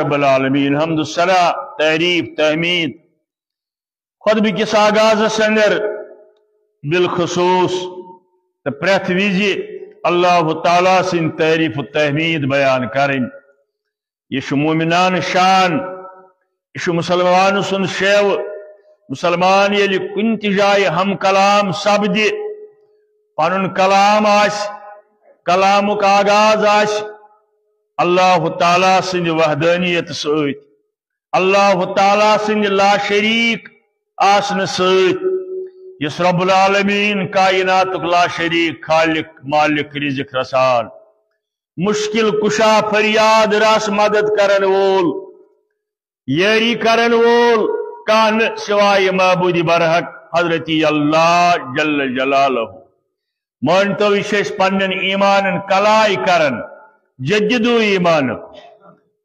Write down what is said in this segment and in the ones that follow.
رب العالمین حمد الصلاح تعریف تحمید خطبہ کس آغاز اندر بالخصوص پریت وزی اللہ تعالیٰ سن تعریف و تحمید بیان کریں یہ مومنان شان یہ مسلمان سن شیو مسلمان یل کن جائے ہم کلام سپد پن کلام کلامک آغاز اللہ تعالیٰ سند وحدانیت ست اللہ تعالیٰ سند لا شریک آسن ست یس رب العالمین کائنات لا شریک خالق مالک رزق رسان مشکل کشا فریاد راس مدد کرن وول یری کرن وول کان سوائے معبود برحق حضرتی اللہ جل جلالہ مانتو اس پنن ایمان کلائی کرن جددو ایمان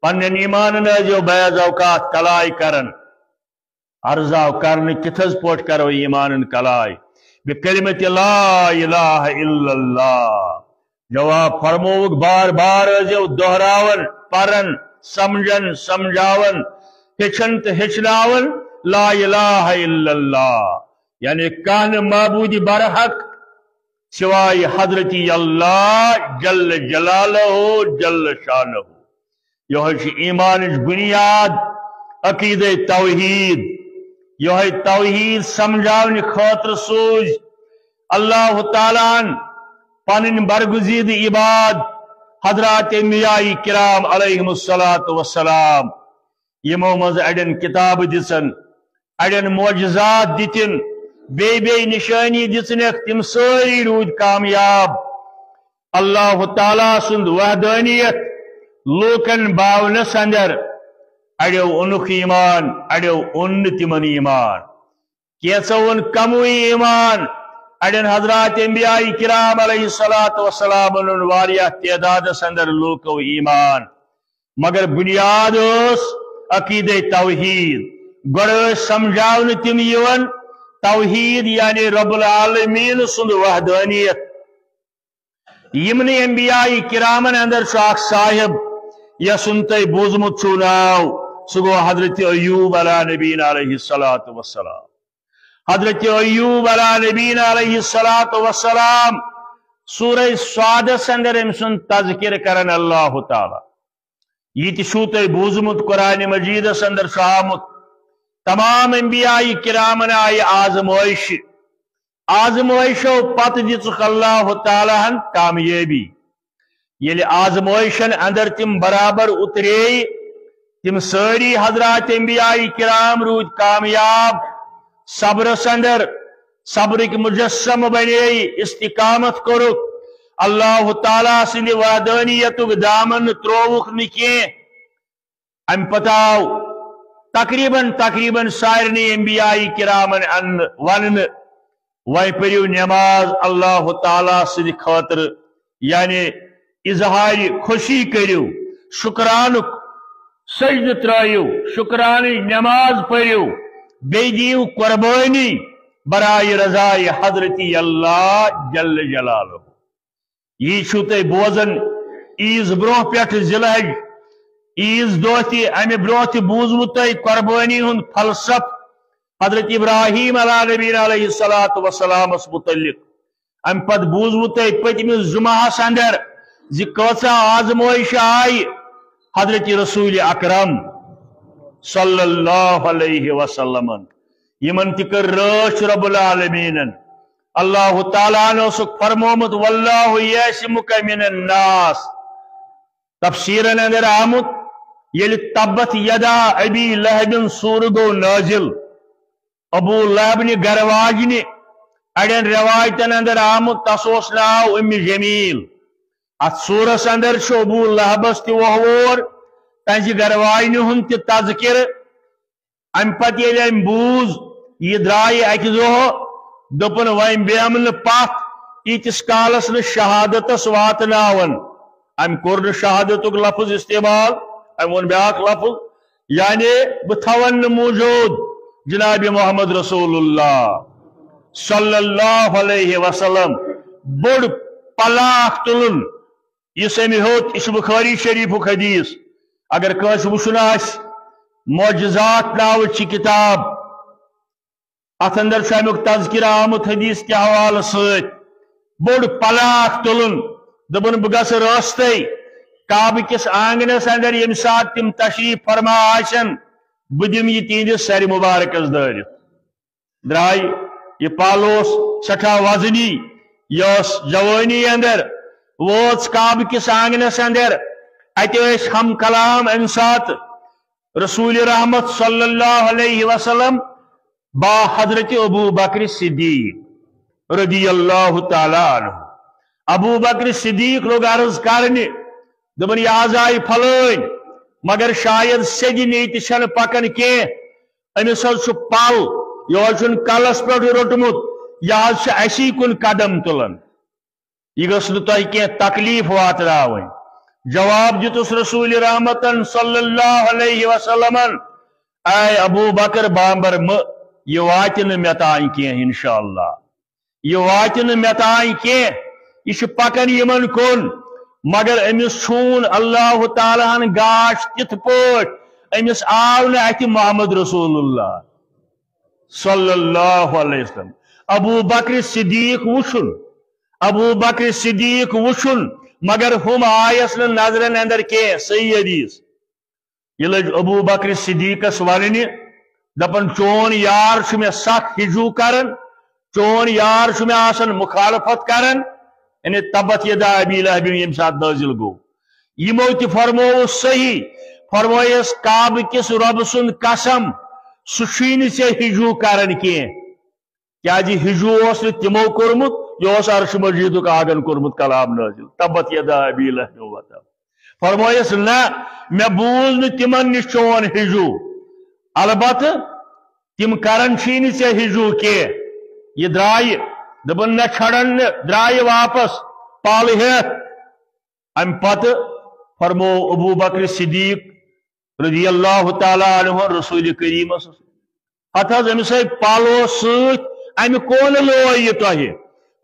پنن ایمان جو بعض اوقات کلائی کرن عرضاو کرن کتھز پوٹ کرو ایمان کلائی بکلمت لا الہ الا اللہ جواب فرموک بار بار جو دہراون پرن سمجھن سمجھاون ہچن تو ہچناون لا الہ الا اللہ یعنی کان معبود برحق سوائے حضرتی اللہ جل جلالہ جل شانہ یہ ایمان بنیاد عقید توحید یہ توحید سمجھاون خاطر سوز اللہ تعالیٰ پن برگزید عباد حضرات انبیاء کرام علیہم السلام یمو مز اڑین کتاب دسن اڑین معجزات دتن بے نشانی دسنک تم ساری رود کامیاب اللہ تعالیٰ سند وحدانیت لوکن باونس اندر اڑیو اونک ایمان اڑیو اون تمن ایمان کیسو ان کموی ایمان اڑین حضرات انبیاء کرام علیہ السلام واریہ تعداد اندر لوکو ایمان مگر بنیاد عقید توحید گڑ سمجھاون تم یون توحید یعنی رب العالمین سند وحدانیت یمن انبیاء کرامن اندر اخ صاحب یا سنتے بوزمت چھو ناو سگو حضرت ایوب علیہ نبین علیہ السلام حضرت ایوب علیہ نبین علیہ السلام سورہ سعادت اندر امسن تذکر کرن اللہ تعالی یہ تشوتے بوزمت قرآن مجید اندر شامت تمام انبیاء کرامن آئی آزمائشو پت دچک اللہ تعالیٰ کامیابی یل آزمائشن اندر تم برابر اترے تم ساری حضرات انبیاء کرام رود کامیاب صبر اندر صبرک مجسم بنے استقامت کرک اللہ تعالیٰ سند وحدانیتک دامن تروک نکیں ام پتاو تقریباً سارنی انبیاء کرامن ون وی پریو نماز اللہ تعالیٰ سند خاطر یعنی اظہار خوشی کریو شکرانک سجد ترائیو شکرانی نماز پریو بیدیو قربانی برائے رضائی حضرتی اللہ جل جلالہ یہ چھوتے بوزن عیز بروہ پیٹھ ذلحج عیز دوتی امی بروہ بوزمت قربانی ہن فلسف حضرت ابراہیم علیہ نبی علیہ السلام متعلق ام پت بوزمت پتم جمعہ اندر کچا آزمائش آئی حضرت رسول اکرم صلی اللہ علیہ وسلم یمن تکر رچ رب العالمین اللہ تعالیٰ نے سک فرمومت واللہ یعصمک من الناس تفسیرن اندر آمد یل تبت یدا ابی لہب سور گو نازل ابو لہب نے گرواجنی اڑین روایتن اندر آمد تسوس ناو ام جمیل ات سورس اندر چھ ابو لہبس تہ وہور تنچ گرواجنی ہن تہ تذکر ام پت یل ام بوز یہ درائے اکہ دہ دپن ویم بیہم پت ایتس کالس ن شہادتس واتناون ام کور شہادتک لفظ استعمال ام ون بیاک لفظ یعنی بتھون موجود جناب محمد رسول اللہ صلی اللہ علیہ وسلم بڑ پلاخ تلن اس امی ہوت اس بخاری شریف حدیث اگر کس وچن معجزات ناو کتاب ات اندر امیک تذکر آمت حدیث کے حوالہ ست بوڑ پلاخ تلن دپن بہ گھس راستے کعبہ کس آنگنس اندر یم سات تم تشریف فرما آسن بہ دم یہ تہندس سر مبارکس دارت درائی یہ پالوس سٹھا وزنی یس جوانی اندر ووت کعبہ کس آنگنس اندر اتس ہم کلام ام سات رسول رحمت صلی اللہ علیہ وسلم با حضرت ابو بکر صدیق رضی اللہ تعالی عنہ ابو بکر صدیق لوگ عرض کرنے دپن یہ آز آئی پھلن مگر شاید سیدی نیت چھن پکن کی امس حظ پل یہ کلس پہ روٹمت یہ اسی کن قدم تلن یہ گھس تہ کی تکلیف واتن جواب دتس رسول رحمت صلی اللہ علیہ وسلم اے ابو بکر بامبر یہ وات مے تان کی انشاءاللہ یہ وات مے تان کی یہ پکن یمن کن مگر امس چھون اللہ تعالیٰ گاش تت پٹ امس آو نا ات محمد رسول اللہ صلی اللہ علیہ وسلم ابو بکر صدیق وچھن ابو بکر صدیق وچھن مگر ہم آیس نظرن اندر کی صحیح حدیث یہ لگ ابو بکر صدیقس وننہ دپن چون یار چھ میں سخ ہجو کرن چون یار چھ میں آسن مخالفت کرن یعنی تبت یدا ابی لہب یم سات نازل گو یمو تہ فرمو صحیح فرمویس کعبہ کس رب سن قسم سچین سے ہجو کرن کی کیا جی ہجو اس تمو کورمت یہ عرش مجید کا آگن کورمت کلام نازل تبت یدا ابی لہب وتب فرمویس نا میں بوز نہ تمن نش چون ہجو البتہ تم کرن چین سے ہجو کی یہ درائے دپن نہ چھڑن درائے واپس پال ہیت ام پت فرمو ابو بکر صدیق رضی اللہ تعالی عنہ رسول کریم ہت حض امس پالو ست ام کون لو یہ تہ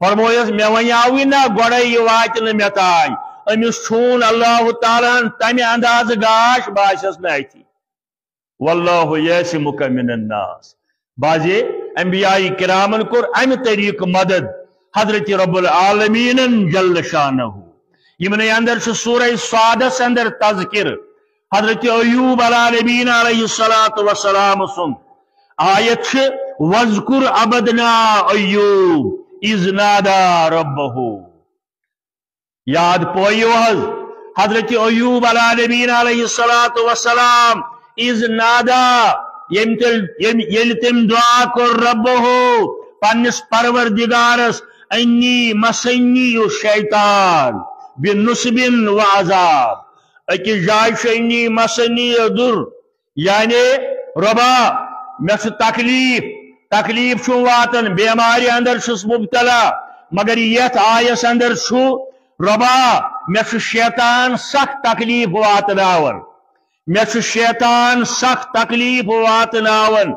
فرمویس مے ونیاوی نا گوڑے یہ وات مے تان امس چھون اللہ تعالیٰ تمہ انداز گاش باسس نا اتھی واللہ یعصمک من الناس بازے انبیاء کرامن کور ام طریق مدد حضرت رب العالمین جل شانہ یمن اندر سورہ صادس اندر تذکر حضرت ایوب علیہ نبینا علیہ الصلوۃ والسلام سن آیت وذکر عبدنا ایوب اذ نادى ربه یاد پویو حضرت ایوب علیہ نبینا علیہ الصلوۃ والسلام اذ نادى یل تم دعا کر ربه پنس پروردگارس انی مسنی الشیطان بنصب وعذاب اکی جائش انی مسنی در یعنی ربا میں تکلیف چھو واتن بیماری اندر چھس مبتلا مگر یت آیس اندر چھو ربا میں شیطان سخت تکلیف واتناون میں شیطان سخت تکلیف واتناون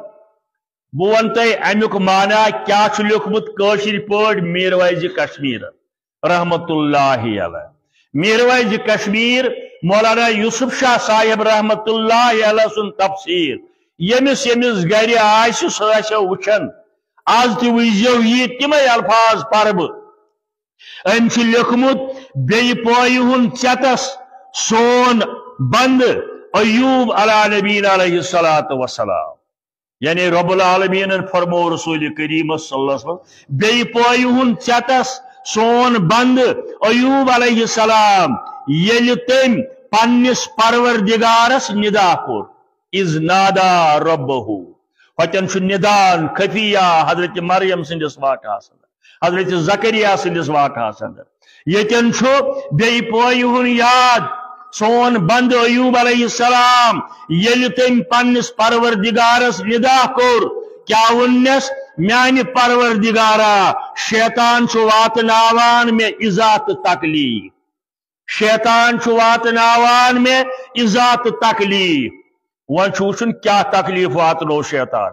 بون تے امیک مانا کیا لکھمت کاشر پٲٹھۍ میرویز کشمیر رحمت اللہ علیہ میرویز کشمیر مولانا یوسف شاہ صاحب رحمت اللہ علیہ سن تفسیر یمس گر آسہ سہ وچھن آز تہ وزیو یہ تمے الفاظ پرب ام لکھمت بی پویہ ہن چتس سون بند ایوب علیہ نبینا علیہ الصلوۃ والسلام یعنی رب العالمین فرمو رسول کریم صلی اللہ علیہ وسلم بی پویہ ہن چتس سون بند ایوب علیہ السلام یل تم پنس پروردگارس ندا کور اذ نادا ربہ ہوتن چھ ندان خفیہ حضرت مریم سندس واقعس اندر حضرت زکریا سندس واقعس اندر یتن چھ بی پویہ ہن یاد سون بند ایوب علیہ السلام یل تم پنس پروردگارس ندا کور کیا ونس میان پروردگارا شیطان چھ واتناوان میں عزت تکلیف شیطان چھ واتناوان میں عزت تکلیف ون چھ وچھن کیا تکلیف واتنو شیطان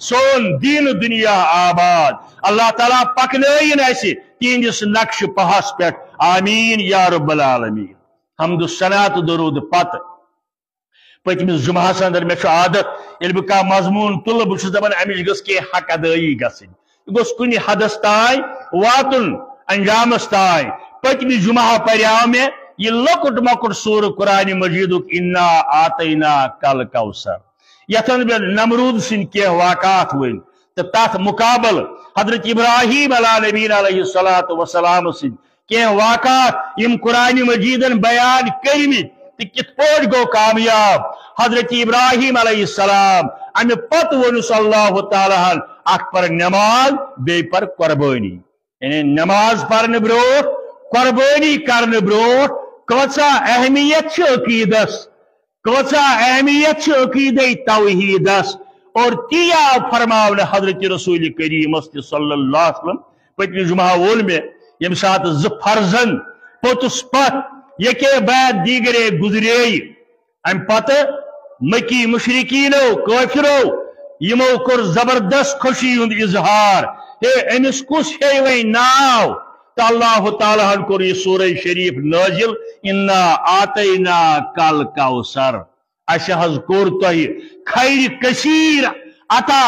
سون دین دنیا آباد اللہ تعالیٰ پکنائن اس تہندس نقش پہس پہ آمین یا رب العالمین حمد الثنا تو درود پتہ پتمس جمعہس اندر مے عادت یل بہ مضمون تل بہ دپان امچ گژھ کی حق ادائی گژھن یہ گوٚژھ کُنہِ حدس تام واتُن انجامس تام پتمہ جمعہ پریاو مے یہ لۄکُٹ مۄکُٹ سور قرآن مجیدُک انا آتینا کل کوثر یتن بہ نمرود سن کی واقعات ون تو تر مقابل حضرت ابراہیم علیہ نبینا علیہ الصلوۃ والسلام سن کی واقعات یم قرآن مجیدن بیان کرمت تو کت پٲٹھۍ گو کامیاب حضرت ابراہیم علیہ السلام امہ پتہ ونس اللہ تعالیٰ اخ پر نماز بی پر قربانی یعنی نماز پرن بروٹ قربانی کرن بروٹ کۭژاہ اہمیت عقیدس کۭژاہ اہمیت عقیدہ توحیدس اور تی آو فرماون حضرت رسول کریم صلی اللہ علیہ وسلم پتمہ جمعہ وول میں یم سات ز فرزن پوتس پت یکے بعد دیگرے گزرے ام پتہ مکی مشرکینو کافرو یمو کور زبردست خوشی ہند اظہار ہے امس کس ہے وی ناو تو اللہ تعالیٰ کور یہ سورہ شریف نازل انا آتینا کل کوثر اس حض کور تہ خیر کثیر عطا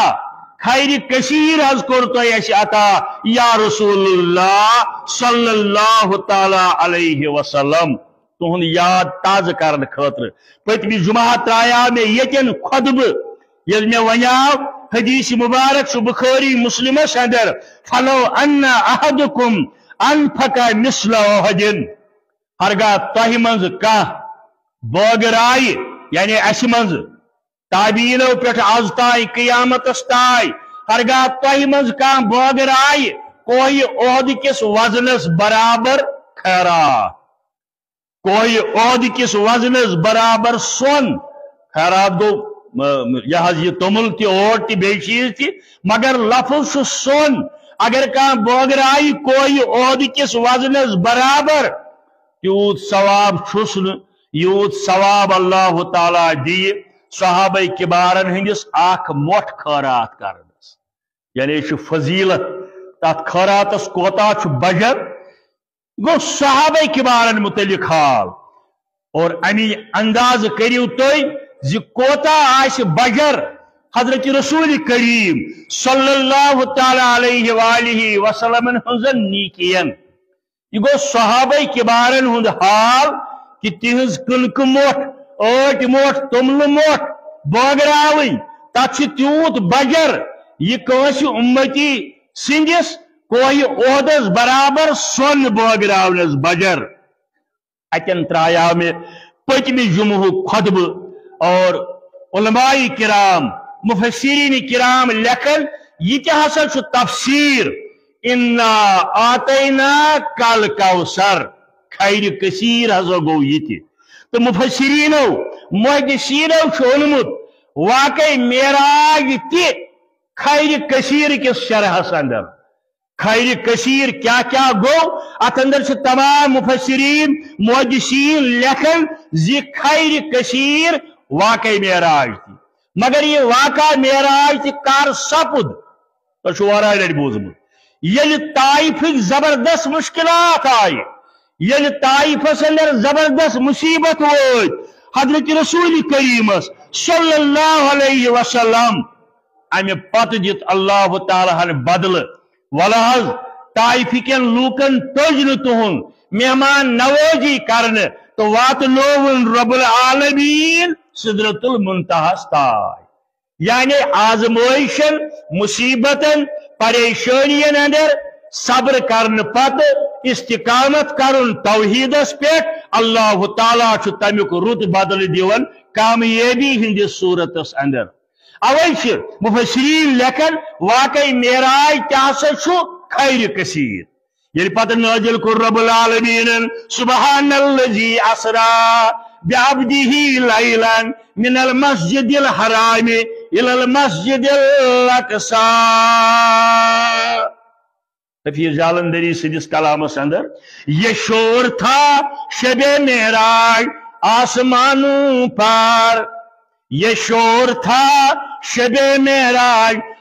خیر کثیر حض کور تہ اس عطا یا رسول اللہ صلی اللہ تعالی علیہ وسلم تہند یاد تازہ کرنے خاطر پتمہ جمعہ ترایا میں یتن خطبہ یل میں ونیاو حدیث مبارک سو بخاری مسلمس اندر فلو ان احدکم انفق مثل احد ہرگاہ تہ منز کانٛہہ بٲگرایہِ یعنی اس منز تابعینو پٮ۪ٹھ آز تانۍ قیامتس تانۍ ہرگاہ تہ منز کانٛہہ بٲگرایہِ کوہِ عہد کس وزنس برابر خیرات کوئی عہد کس وزنس برابر سون خیرات گو یہ تومل تہ اوٹ تہ بیٚیہِ چیز تہ مگر لفظ چھ سون اگر کانٛہہ بٲگرائی کوئی عہد کس وزنس برابر تیوت ثواب چھس نہٕ یوت ثواب اللہ تعالیٰ دی صحابہ کبارن ہندس اخ موٹ خیرات کرنس یعنی چھ فضیلت تات خیراتس کوتا چھ بجر گو صحابہ کبارن متعلق حال اور امی انداز کریو توئی زی کوتا آش بجر حضرت رسول کریم صلی اللہ تعالی علیہ وآلہ وسلم ہنزن نیکین یہ گو صحابہ کبارن ہند حال کہ تہنز کلک موٹ اوٹ موٹ تمل موٹ بٲگراوٕنۍ تات چھ تیوت بجر یہ کٲنٛسہِ امتی سندس کوئی عہدس برابر سون بٲگراونس بجر اتن ترایا میں پتمہ جمعہ خطبہ اور علماء کرام مفسرین کرام لکھن یہ ہسا چھ تفسیر انا آتینا کل کوثر خیر کثیر ہسا گو یہ تو مفسرینو محدثینو اونمت واقعی معراج تہ خیر کثیر کس شرحس اندر خیر کثیر کیا گو ات اندر سے تمام مفسرین محدثین لکھن زی خیر کثیر واقعی معراج تھی مگر یہ واقع معراج تھی کار سپد تو شوارا لڑ بوزمت یل طائف زبردست مشکلات آئی یل طائفس اندر زبردست مصیبت ہوئی حضرت رسول کریم صلی اللہ علیہ وسلم امہ پتہ دت اللہ تعالیٰ بدل ولحظ طائفکن لوکن تج ن تہن مہمان نوازی کرنے تو وات لوون رب العالمین سدرت المنتہس تائے یعنی آزمائشن مصیبتن پریشانین اندر صبر کرن پتہ استقامت کرن توحیدس پہ اللہ تعالیٰ تمیک رت بدل دیون کامیابی ہندس صورتس اندر اوے مفسرین لکھن واقعی معراج تہ خیر کثیر یل پتہ نازل کور رب العالمین سبحان الذی اسرا بعبده لیلا من المسجد الحرام الى المسجد الاقصى فی جالندری سدس کلامس اندر یہ شور تھا شب معراج آسمانوں پر یہ شور تھا شب معراج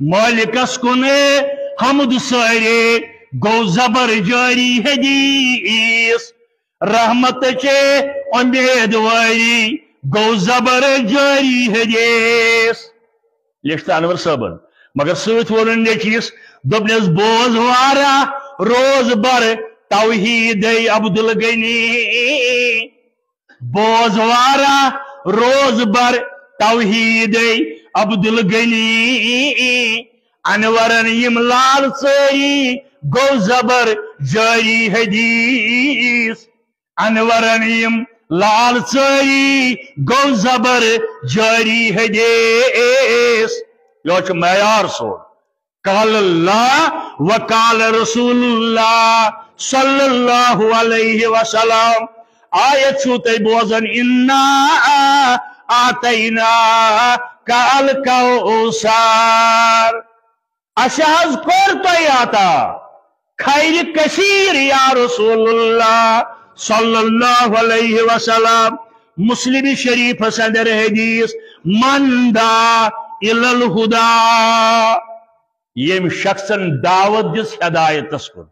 مالکس کن حمد سارے گو زبر جاری حدیث رحمت چے امیدواری گو زبر جاری حدیث لشت انور صاحبن مگر سوت ون نیچیس دبنس بوز وارا روز بر توحید عبد الغنی بوز وارا روز بر توحید عبد الغنی انورن یم لال ساری گو زبر جاری حدیث انورن یم لال ساری گو زبر جاری حدیث یہ معیار سو قال اللہ وقال رسول اللہ صلی اللہ علیہ وسلم آیت چھو تی بوزن انا آتینا کال کوثر اشہز کور تو آتا خیر کثیر یا رسول اللہ صلی اللہ علیہ وسلم مسلم شریف صدر حدیث من دا الالہدا یم شخصن دعوت دس ہدایت کن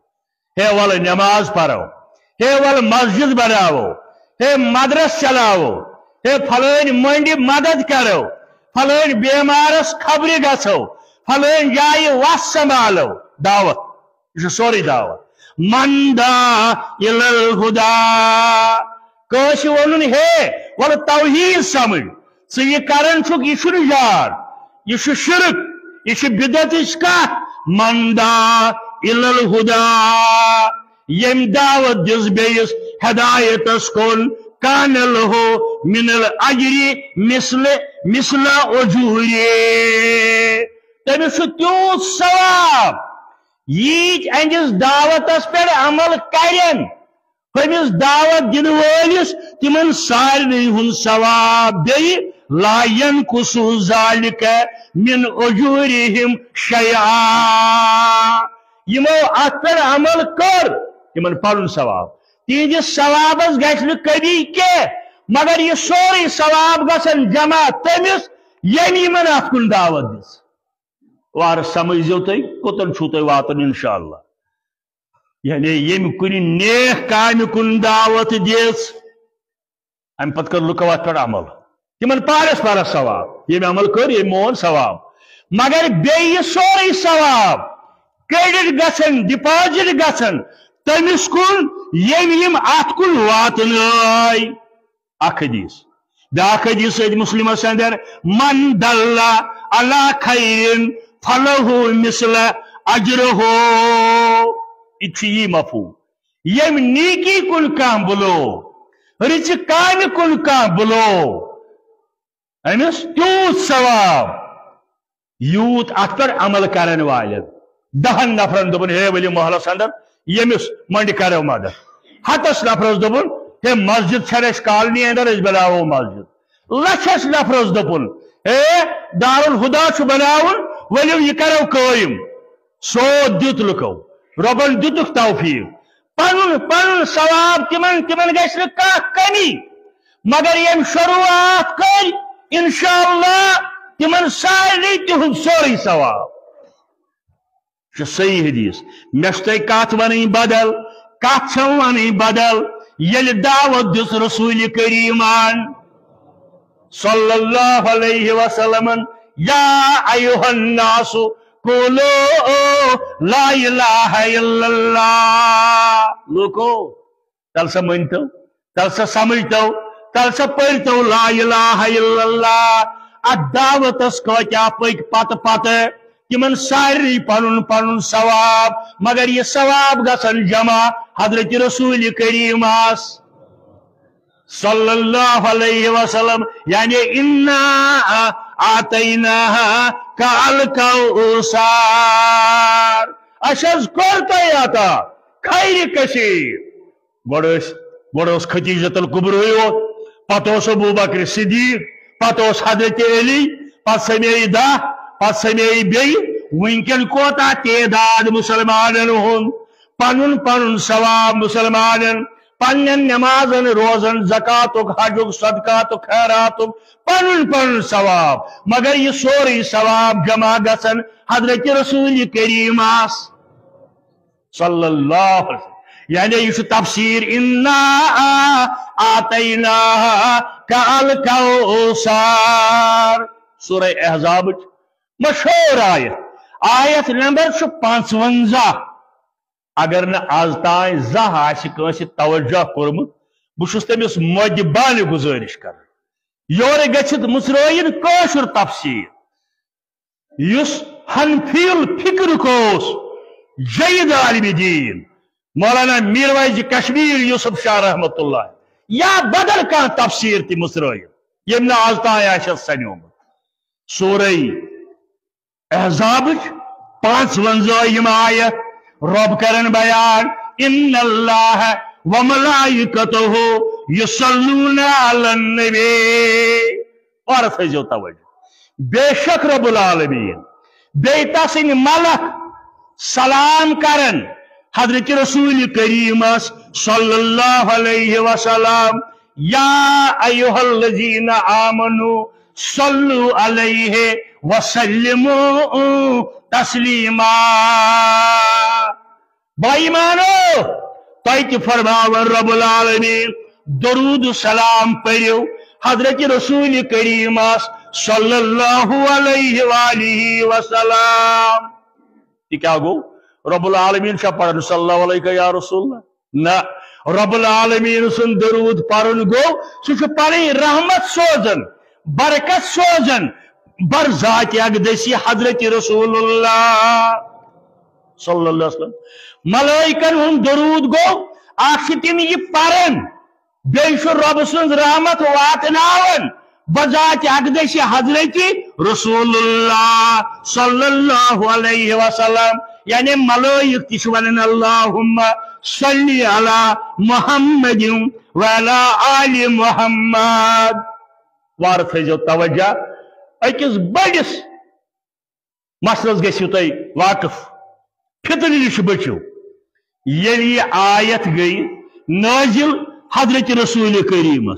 ہے ول نماز پڑھو ہے ول مسجد بناو ہے مدرس چلاو ہے فلان منڈی مدد کرو فلان بیمارس خبر گھو فلان جائے وس سنبھالو دعوت یہ سوری دعوت من دا الالہدا کاش ونن ہے ول توحید سمجھ ث یہ کرن چھک یہ چھن یار یہ شرک یہ بدعت کا من دا الالہدا یم دعوت دس بیس ہدایت کن کان لہو من الاجر مثل اجوری تمس تیوت ثواب یہ اہندس دعوت پر عمل کرن ہمس دعوت دن ولس تمن سارے ہند ثواب دی لا ينقص ذلك من اجورهم شيئا یمو ات پر عمل کر تمن پن ثواب تہندس ثوابس گژھِ نہٕ کمی کینٛہہ مگر یہ سورُے ثواب گژھن جمع تٔمِس ییٚمۍ یِمن اتھ کُن دعوت دِژ وار سمجھو تُہۍ کوٚتن چھُو تۄہہِ واتُن انشاءاللہ یعنی ییٚمۍ کُنہِ نیک کامہِ کُن دعوت دِژ امہِ پتہٕ کٔر لُکو اتھ پٮ۪ٹھ عمل تمن پانس پانس ثواب یہ عمل کر یہ مون ثواب مگر بیٚیہِ سورُے ثواب کریڈٹ گژھن ڈپازٹ گژھن تمس کن ییٚمۍ یِم اتھ کُن واتنٲے اکھ حدیث بیاکھ حدیث مسلمس اندر من دل علی خیر فلہ مثل اجرہ یہ مفہوم یم نیکی کن کانٛہہ بُلو رٕژِ کامہِ کن کانٛہہ بُلو امس تیوت ثواب یوت ات پر عمل کرن والن 10 نفرن دپن ہے ولی محلس اندر یمس منڈ کرو مدد 100 نفرس دپن ہے مسجد چھس کالنی اندر اس بناو مسجد 100 نفرس دپن ہے دارالہدا چھ بناون ولیو یہ کرو قائم سو دت لکو ربن دتک توفیق پن ثواب تمن گژھِ نہٕ کانٛہہ کمی مگر یم شروعات کر انشاءاللہ تمن سارے تہد سوری ثواب صحیح حدیث مس تہ کت ون بدل کت چھم ون بدل یل دعوت دس رسول کریمان صلی اللہ علیہ وسلم یا ایھا الناس قولوا لا الہ الا اللہ لوکو تل سا منتو تل سا سمجھتو تل سا پڑھتو لا الہ الا اللہ ات دعوت اس کو کیا پک پت پت تمن ساری پنن پنن ثواب مگر یہ ثواب گژھن جمع حضرت رسول کریم صلی اللہ علیہ وسلم یعنی انا آتیناها کالکوثر اشز کرتا آتا خیر کثیر گوڑ خدیجۃ الکبری پتہ ابو بکر صدیق پتہ حضرت علی پتہ سمے 10 پتہ سمے بی ونکن کوتا تعداد مسلمانن ہن پنن پنن ثواب مسلمانن پنن نمازن روزن زکاتک حجک صدقاتک خیراتک پن پن ثواب مگر یہ سوری ثواب جمع گژھن حضرت رسول کریم صلی اللہ علیہ وسلم یعنی یہ تفسیر انا آتیناہا کالکوثر سورہ احزاب مشہور آیت نمبر 55 اگر نہ آز تائیں زہ آس توجہ کورمت بہت تمس مودبانہ گزارش کر یور گھت مصرائن کاشر تفسیر اس حنفی الفکر کوس جید عالم دین مولانا میرویز کشمیر یوسف شاہ رحمت اللہ یا بدل کان تفسیر تی مصرائن یم نہ آز تائیں آس سنیومت سورہ احزاب 55 یم آیت رب کرن بیان ان اللہ وملائکتہ یصلون علی النبی اور فیضو توجہ بے شک رب العالمین بیتا سن ملک سلام کرن حضرت رسول کریم صلی اللہ علیہ وسلم یا ایہا الذین آمنوا صلو علیہ وسلموا تسلیما بائی مانو تیت فرماون رب العالمین درود سلام پڑھو حضرت رسول کریم صلی اللہ علیہ وآلہ وسلم یہ کیا گو رب العالمین شاہ پڑھن صلی اللہ علیہ یا رسول اللہ نا رب العالمین سن درود پڑھن گو سوچ پڑھیں رحمت سوزن برکت سوزن بر ذات اقدسی حضرت رسول اللہ صلی اللہ علیہ وسلم ملائکن ہن درود گو آخشتین یہ پرن بیش رب سن رحمت واتناون بذات اقدسی حضرت رسول اللہ صلی اللہ علیہ وسلم یعنی ملائک تشونن اللہم صلی علی محمد وعلی آل محمد وارف ہے جو توجہ اکس بڑس مسلس گھو تھی واقف فتن نش بچو یل یہ آیت گئی نازل حضرت رسول کریم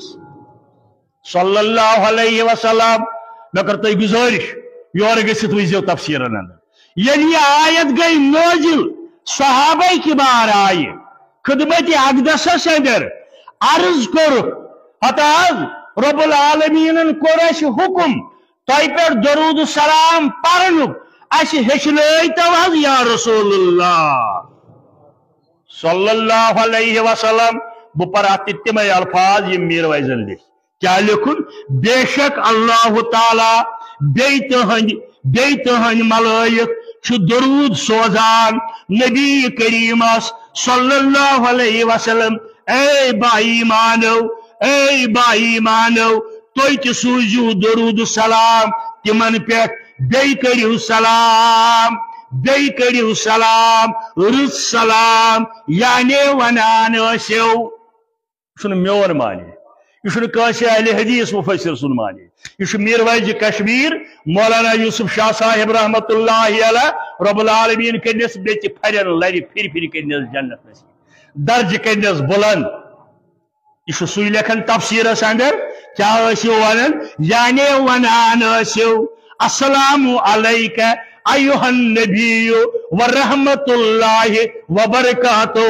صلی اللہ علیہ وسلم میں کرتا گزارش یور گھت وزو تفسیر یل یہ آیت گئی نازل صحابہ کبار آئے خدمت اقدسس اندر عرض کور حتاز رب العالمین کور اس حکم تہ پہ درود سلام پرنک اس ہچنائیتو حض یا رسول اللہ صلی اللہ علیہ وسلم بہ پر تم الفاظ یہ میرویزن لکھ کیا لکھن بے شک اللہ تعالی بیتہن ملائک درود سوزان نبی کریم صلی اللہ علیہ وسلم اے بائی مانو تُہۍ تہِ سوٗزِو درود سلام تمن پہ بیٚیہِ کٔرِو سلام رُت سلام یعنی ونان ٲسِو چھُنہٕ میون معنی یہ کٲنٛسہِ اہلِ حدیث مفسر سُنٛد معنی یہ میرویز کشمیر مولانا یوسف شاہ صاحب رحمت اللہ علیہ رب العالمین کرنس بیٚیہِ تہِ پھرن لرِ پھر کرنس جنت نصیب درج کرنس بلند یہ سُے لیکھن تفسیرس اندر کیا ونان یعنی ونان السلام علیکہ ایہا النبی ورحمت اللہ وبرکاتہ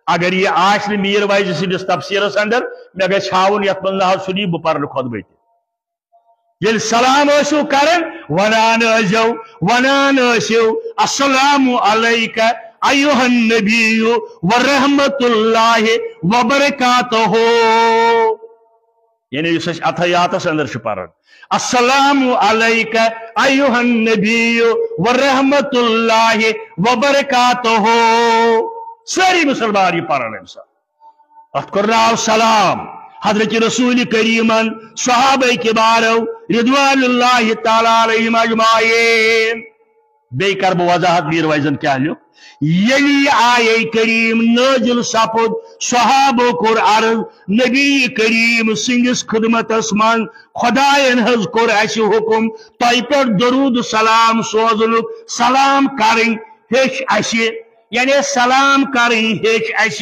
اگر یہ آس میرویز سندس تفسیرس اندر مے گھس ہاؤن یت من نہ سنی بہ پر خطبہ یل سلام ٲسِو کران ونان ٲسِو السلام علیکہ ایہا النبی ورحمت اللہ وبرکاتہ یعنی اس اتحیاتس اندر پران السلام علیکہ ایہا النبی ورحمت اللہ وبرکاتہ ساری مسلمان یہ پران ام سات ات کرناو سلام حضرت رسول کریمن صحابہ کبارو رضوان اللہ تعالی علیہم اجمعین بے کر بہ وضاحت میرویزن کیا لو یلی آیے کریم نازل سپد صحابہ کور عرض نبی کریم سندس خدمتس من خدائن حض کور اس حکم تہ پہ درود سلام سوزن سلام کریں ہیچ اس یعنی سلام کریں ہیچ اس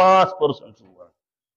5%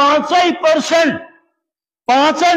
5% 5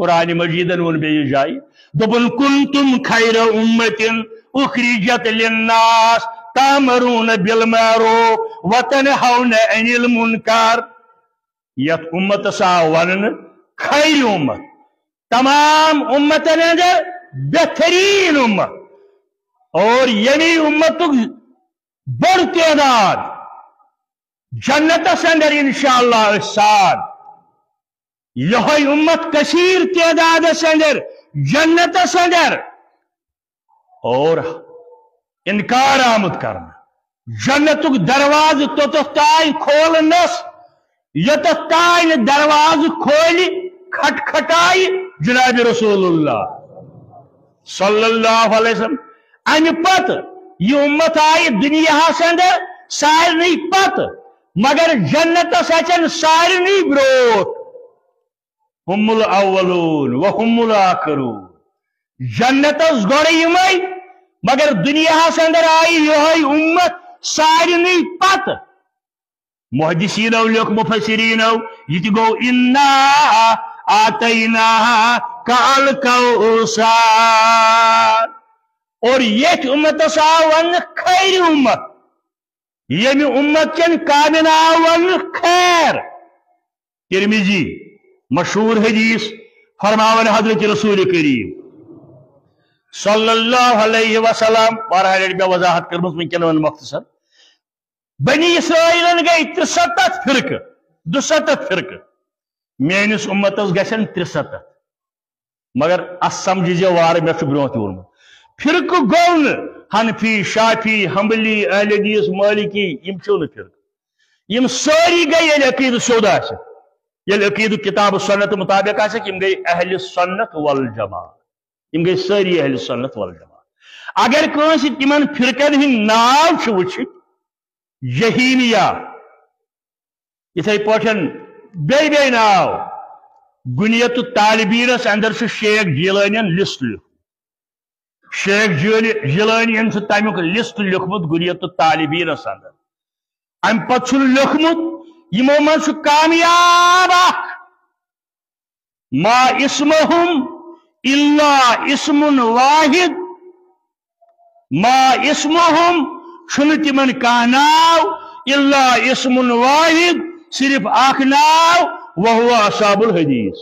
قرآن مجیدن ون بے جائے دبن کنتم خیر امت اخرجت للناس تامرون بالمعروف وتنہون عن المنکر یت امت سا ون خیر امت تمام امتن اندر بہترین امت اور یمی امت بڑ تعداد جنتس اندر انشاءاللہ سان یہ امت کثیر تعداد اندر جنتس اندر اور انکار آمد کرنا جنتک دروازہ توتھ تائیں کھولنس یتھ تائیں دروازہ کھولی کھٹ کھٹائی جناب رسول اللہ صلی اللہ علیہ وسلم امہ پت یہ امت آئی دنیا اندر سارنی پت مگر جنتس اچن سارنی بروٹ ہم الاولون وهم الاخرون جنتس گوڑ یمے مگر دنیا اندر آئی یہ امت سارنی پت محدثینو لوگ مفسرینو یہ گو انا آتیناہا کالکوثر اور یہ امت آون خیر امت یمی امت کن کامن آون خیر ترمذی مشہور حدیث فرماون حضرت رسول کریم صلی اللہ علیہ وسلم بارہ میں وضاحت کرمت ونکن مختصر بنی اسرائیل گئی 73 فرقہ 72 فرقہ میانس امتس گھن 73 مگر اس سمجھ وار میں برو تورمت فرقہ گو حنفی شافی حنبلی اہل حدیث مالکی یم چھو فرقہ یم ساری گئی یل عقید سیود آس یل عقید کتاب سنت مطابق آس یم گئی اہل سنت والجماع یم گئی ساری اہل سنت والجماع اگر کنس تمن فرقن ہند ناو وچھت جہیمیہ اتھے پاٹھن بے ناو گنیت طالبینس اندر شیخ جیلانین لسٹ لکھ شیخ جیلانی تمیک لسٹ لکھمت گنیت طالبینس اندر ام پتہ لکھمت یمو من کامیاب ما اسمہم الا اسم واحد ما اسمہم چھن تمن کان ناو الا اسم واحد صرف اخ ناو وهو اصحاب الحدیث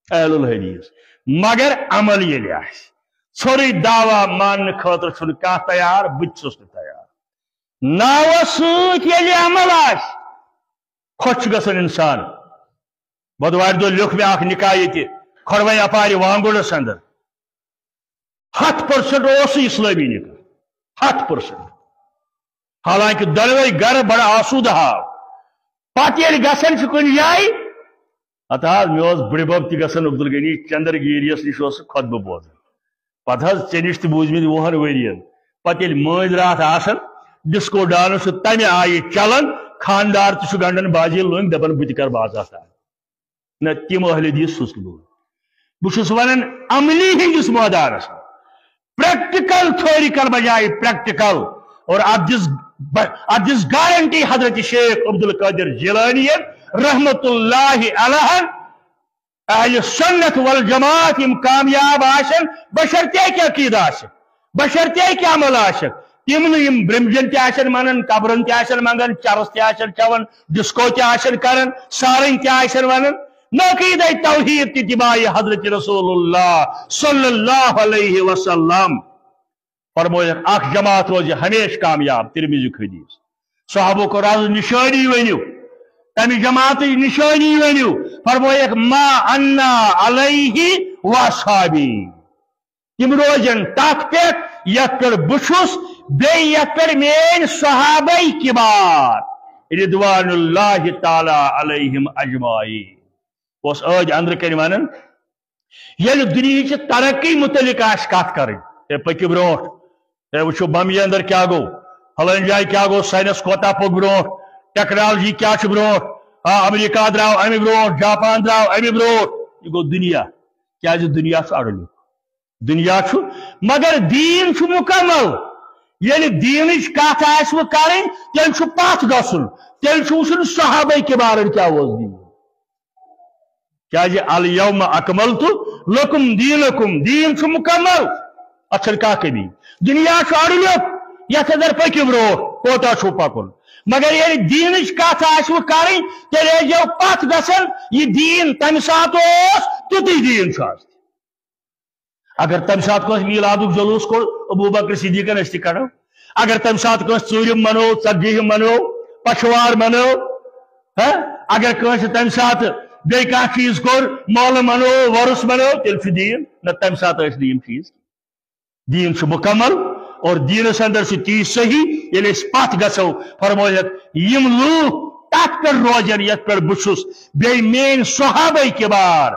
اہل الحدیث مگر عمل یل آس ژھوری دعوی مان خاطر چھن کانٛہہ تیار بہٕ چھُس نہٕ تیار ناوس سۭتۍ ییٚلہِ عمل آسہِ خۄش چھُ گژھان اِنسان بدوارِ دۄہ لیوٚکھ مےٚ اکھ نکاح ییٚتہِ کھۄڑوَے اپارِ وانگُنس اندر 100% اوس اسلٲمی نکاح 100% حالانکہ دۄنوَے گرٕ بڑٕ آسوٗدٕ ہاو پتہٕ ییٚلہِ گژھان چھُ کُنہِ جایہِ اتھ حظ مےٚ اوس بٕڈِ بب تہِ گژھان عبدالغنی چندرگیریس نِش اوس خۄطبہٕ بوزان پتہ حظ ژےٚ نِش تہِ بوٗزمٕتۍ 20 ؤرین پتہٕ ییٚلہِ مٲنٛزۍ راتھ آسان ڈسکو ڈانس چھُ تمہِ آیہِ چلان خاندار تہِ چھُ گنڈن بازی لٔنٛگۍ دپان بہٕ تہِ کرٕ بازات نہ تِم اہل حدیث چھُس نہٕ بہٕ چھُس ونان عملی ہٕنٛدِس مٲدانس پریکٹیکل تھیوریکل بجائے پریکٹیکل اور ات دِژ گارنٹی حضرت شیخ عبدالقادر جیلانی رحمت اللہ علیہ اہل سنت والجماعت یم کامیاب آسن بشرطے کہ عقید آسن بشرطے کہ عمل آسن تم یم برمجن تہ آسن منن قبرن تہ آسن منگن چرس تہ آسن چون ڈسکو تہ آسن کرن سارن تہ آسن ونن نقید توحید اتباع حضرت رسول اللہ صلی اللہ علیہ وسلم فرمویا اخ جماعت روز ہمیشہ کامیاب ترمذی حدیث صحابہ کو راز نشانی ونیو تمہ جماعت نشانی ونیو فرمویا ما انا علیہ واصحابی تم روزن تک پہ یت پہ بچھس بی یت پہ مین صحابہ کبار رضوان اللہ تعالی علیہم اجمعین اس آج اندر کن ون یل دنیا ترقی متعلق آس کت کریں پکو بروٹ وچو بمبئی اندر کیا گو فلان جائے کیا گو سائنس کوتا پک بروٹ ٹیکنالوجی کیا بروٹ امریکہ درو امہ بروٹ جاپان درو امہ بروٹ یہ گو دنیا کیا دنیا اڑل دنیا مگر دین مکمل یل دینچ کت آس کریں تیل پت گھن تیل وچن صحابہ کبارن کیا دین کیا الیوم اکملت لکم دینکم دین چھ مکمل اچھا کا کمی دنیا اڑلت یتھ اندر پکو برو کوتا چھو پکن مگر یہ دینچ کت آسو کریں تیل جو پت گھن یہ دین تمہ سات تیتی دین اگر تمہ سات میلاد جلوس کور ابو بکر صدیقن اس تہ اگر تمہ سات ژوٗرِم منو ژتجیٖہِم منو پچھوار منو اگر تمہ سات بی کانٛہہ چیز کور مولہ منو ورس منو تیل دین نہ تمہ سات نیم چیز دین مکمل اور دینس اندر تی صحیح یل پت گھو فرمویت یم لوگ تک پہ روزن یت پہ بچس بی مین صحابہ کبار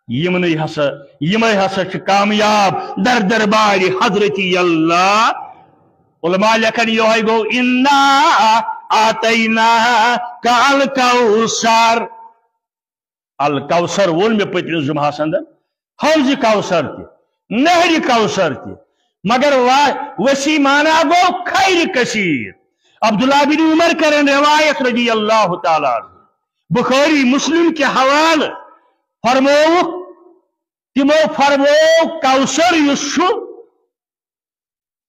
یمن ہسا کامیاب در دربار حضرتی اللہ علماء لکھن یہ گو انا آتینا کا الکوثر الکوثر وون میں پتمس جمعہس اندر حوض کوثر تہ نہر کوثر تہ مگر وسیع مانا گو خیر کثیر عبداللہ بن عمر کرن روایت رضی اللہ تعالیٰ عنہ بخاری مسلم کے حوالہ تمو فرمو کوثر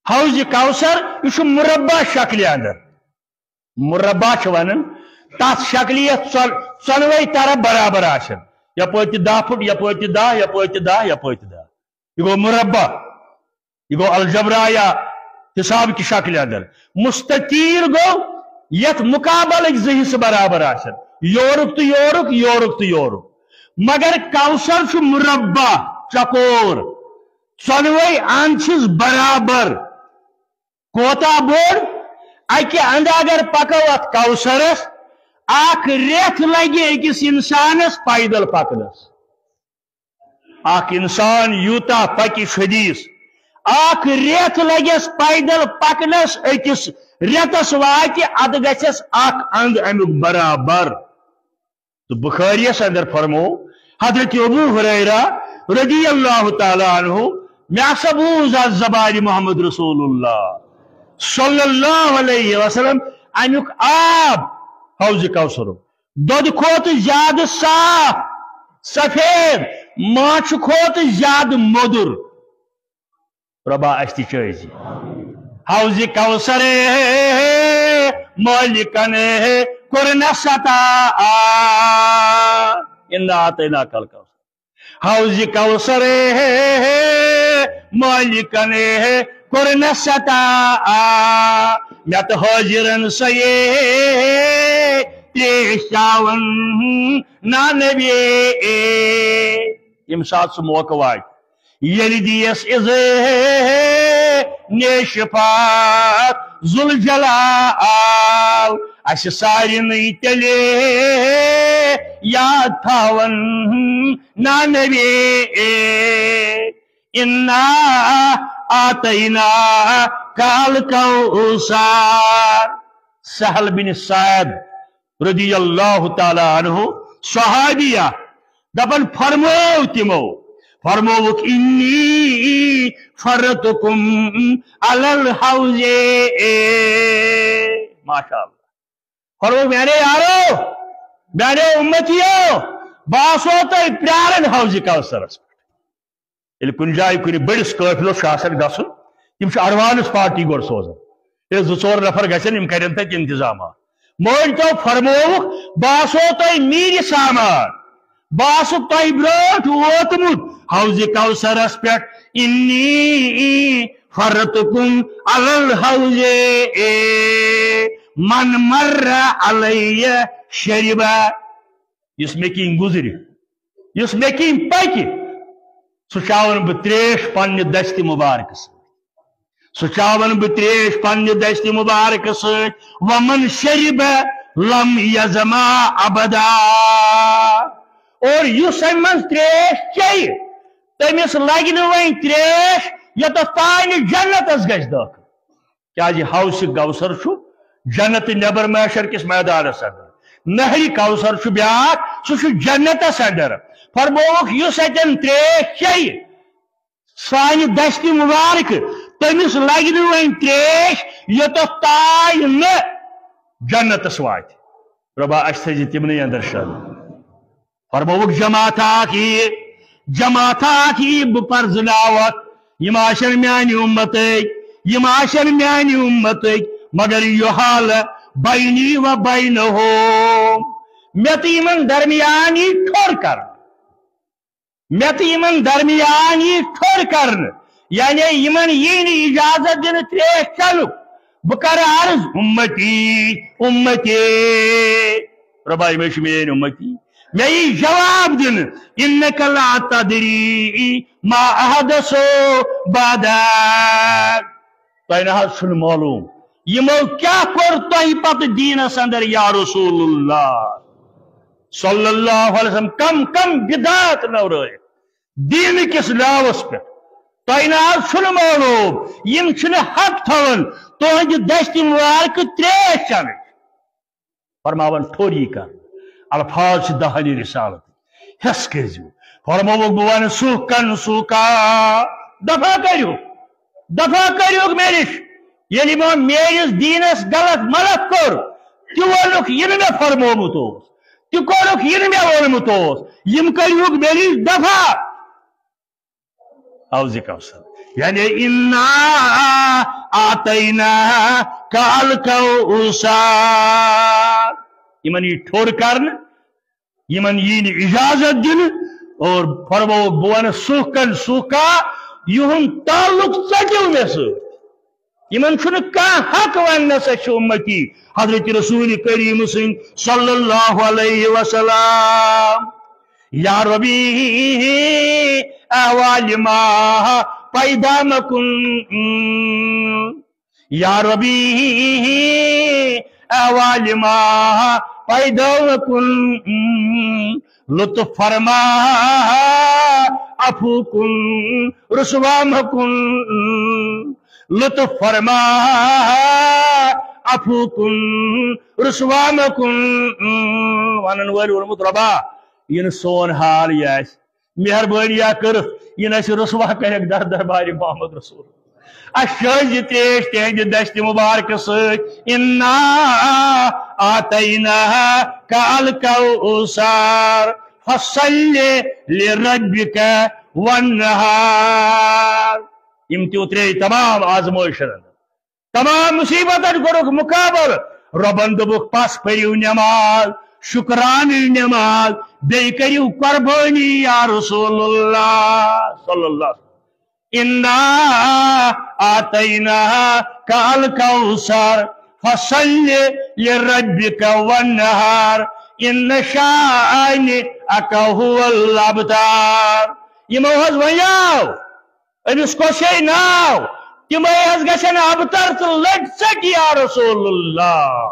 حوض کوثر یہ مربع شکل اندر مربع ونان تس شکل ژۄنوے طرف برابر آسن یپٲرۍ تہِ 10 فٹ یپٲرۍ تہِ 10 یپٲرۍ تہِ 10 یپٲرۍ تہِ 10 یہ گو مربع یہ گو الجبرا یا حساب کی شکل اندر مستطیل گو یت مقابل زٕ برابر آسن یورک تو یورک یورک تو یورک مگر کوثر چھ مربع چکور ژۄنوے اند برابر کوتا بوڑ اکہ اند اگر پکو ات کوثرس اخ ریت لگہ اکس انسانس پیدل پکنس اخ انسان یوتا پکہ شدیس اخ ریت لگس پیدل پکنس اکس ریتس واتہ اد گھس اخ اند امیک برابر تو بخاریس اندر فرمو حضرت ابو ہریرہ رضی اللہ تعالی عنہ میں ہسا بوز از زبان محمد رسول اللہ صلی اللہ علیہ وسلم امیک آب حوض کوثر دود کھوت زیادہ صاف سفید ماچھ کھوت زیادہ مدر ربا اشتی چیزی حوض کوثر مالکن کرنا ستا انا آتینا کل کوثر حوض کوثر مالکن کرنا ستا میت حاضرن سیے تریش چاون نا نبی یم سات سو موقع وات یل دیس از نیش پاک ذوالجلال اس سارن تیلے یاد تھاون نا نبی انا آتینا کال کوثر سہل بن سعد رضی اللہ تعالی عنہ صحابیہ دپن فرمو تمو فرموک انی فرتکم علی الحوض ماشاء اللہ فرموک میرے یارو میرے امتیو باسو تو پیارن حوض کوثرس یل کن جائے کن بڑس قافلس گھن تم اڈوانس پارٹی گوڑ سوزان یہ 2-4 نفر گھن کرن تک انتظامات مول تو فرموک باسو تو میری سامان باسک تہ بروٹ ووتمت حوض کوثرس پہ انی فرتکم علی الحوض من مر علی شربا اس میں کن گزر اس میں کن پکہ سہ چاون بہ تریش پنہ دست مبارک سہ چاون بہ تریش پنہ دست مبارک ومن شرب لم یزما ابدا اور اس من تریش چی تمس لگ ون تریش یوت تان جنتس گھس داخل کیا حوض کوثر جنت نبر محشر کس میدانس اندر نہر کوثر بیاکھ سہ جنتس اندر فرموک اس اتن تریش چی سانہ دست مبارک تمس لگ ون تریش یوت تان جنتس وات ربا اچھ تھی تمن اندر شامل فرموک جماعت ہی بپر زناوت یماشن میانی امتک مگر یہ حال بینی و بینہم میتیمن درمیانی ٹھور کرن یعنی یمن یہ اجازت دن تریش چلو بکر عرض امتی ربائی میں شمین امتی میں یہ جواب دن انک لا تدری ما احدثو بعدک تو نہ چھن معلوم یمو کیا کور تہ پت دینس اندر یا رسول اللہ صلی اللہ علیہ وسلم کم بدعت نورائے دین کس ناوس پہ تہ نہ چھن معلوم یم چھن حق تھون تہنج دشت مبارک تریش چن فرماون ٹھوری کر الفاظ دہانی رسالت حس کرزو فرموک بوان سوکا دفع کریو میرش یعنی میرس دینس غلط ملت کور تہ وونک یہ میں فرمومت تہ کورک یہ میں وونمت یم کریوک میرش دفع حوض کوثر یعنی انا آتینا کال کوثر یمن یہ ٹھور کرن یمن یہ اجازت دن اور فرموک بوان سوکا یہن تعلق ژٹو مے یمن چھن کان حق ونس امتی حضرت رسول کریم سن صلی اللہ علیہ وسلم یا ربی احوال ما پیدا مکن یا ربی احوال ما پیدا مکن لطف فرما عفو کن رسوا مکن لطف فرما عفو کن رسوا مکن ونن ولی ورمت ربا یہ سون حال یہ مہربانی کر یہ رسوا کرک دربار محمد رسول اشج تریش تہند دشت مبارک ست انا آتینا کال کوثر فصل لربک وانحار یم تیو ترے تمام آزمائشن تمام مصیبتن کورک مقابل ربن دبک پس پریو نماز شکران نماز بی کریو قربانی یا رسول اللہ صلی اللہ علیہ وسلم انا آتینا کال کوثر فصل لربک وانحار ان شانئک هو الابتر یمو حض ونیاو امس کوشے ناو تمے حض گژھن ابتر تو لٹ سٹ یا رسول اللہ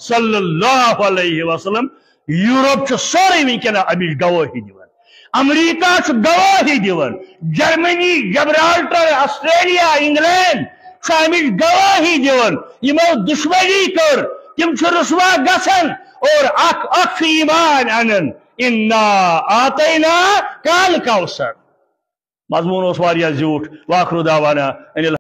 صلی اللہ علیہ وسلم یورپ سورے ونکن امچ گواہی دِوان امریکہ گواہی دِوان جرمنی جبرالٹر آسٹریلیا انگلینڈ امچ گواہی دِوان یمو دشمنی کر تم رسوا گژھن اور اخ ایمان انن انا آتینا کال کوثر مضمون اس واریاہ زیوٹھ واخر دعوانا